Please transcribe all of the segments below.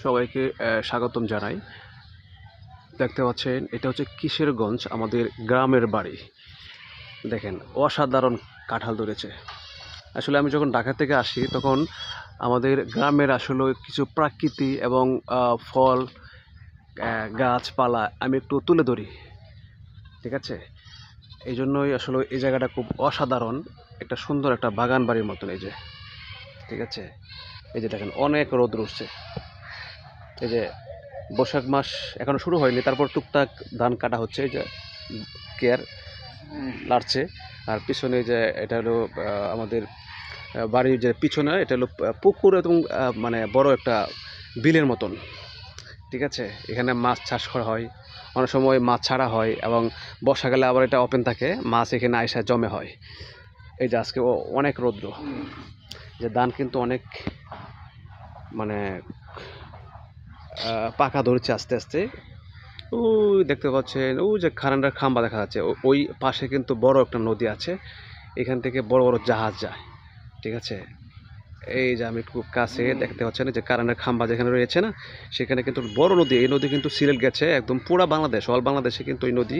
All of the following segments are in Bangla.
সবাইকে স্বাগতম জানাই। দেখতে পাচ্ছেন এটা হচ্ছে কিশোরগঞ্জ, আমাদের গ্রামের বাড়ি। দেখেন অসাধারণ কাঁঠাল ধরেছে। আসলে আমি যখন ঢাকা থেকে আসি তখন আমাদের গ্রামের আসলে কিছু প্রাকৃতি এবং ফল গাছপালা আমি একটু তুলে ধরি, ঠিক আছে? এই জন্যই আসলে এই জায়গাটা খুব অসাধারণ, একটা সুন্দর একটা বাগান বাড়ির মতন। এই যে, ঠিক আছে, এই যে দেখেন অনেক রোদ উঠছে। এই যে বৈশাখ মাস এখনো শুরু হয়নি, তারপর টুকটাক ধান কাটা হচ্ছে। এই যে কেয়ার লাড়ছে। আর পিছনে যে এটা হলো আমাদের বাড়ির যে পিছনে এটা হলো পুকুর এবং মানে বড় একটা বিলের মতন, ঠিক আছে? এখানে মাছ চাষ করা হয়, অনেক সময় মাছ ছাড়া হয় এবং বর্ষাকালে আবার এটা ওপেন থাকে, মাছ এখানে আইসা জমে হয়। এই যে আজকে অনেক রৌদ্র, যে ধান কিন্তু অনেক মানে পাকা ধরছে আস্তে আস্তে। ওই দেখতে পাচ্ছেন, ওই যে কারেন্টের খাম্বা দেখা যাচ্ছে, ওই পাশে কিন্তু বড় একটা নদী আছে, এখান থেকে বড় বড় জাহাজ যায়, ঠিক আছে? এই যে আমি একটু কাছে দেখতে পাচ্ছেন যে কারেন্টের খাম্বা যেখানে রয়েছে না, সেখানে কিন্তু বড় নদী। এই নদী কিন্তু সিলেট গেছে, একদম পুরা বাংলাদেশ, অল বাংলাদেশে কিন্তু এই নদী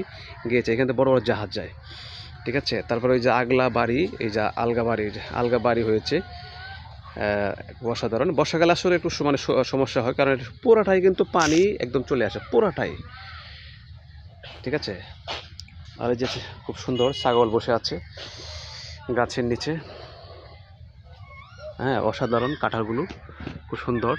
গিয়েছে, এখান থেকে বড় বড় জাহাজ যায়, ঠিক আছে? তারপরে ওই যে আগলা বাড়ি, এই যে আলগা বাড়ি হয়েছে। অসাধারণ। বর্ষাকালে আসলে একটু মানে সমস্যা হয়, কারণ পুরাটাই কিন্তু পানি একদম চলে আসে, পুরাটাই, ঠিক আছে? আর এই যে খুব সুন্দর ছাগল বসে আছে গাছের নিচে। হ্যাঁ, অসাধারণ কাঁঠালগুলো, খুব সুন্দর।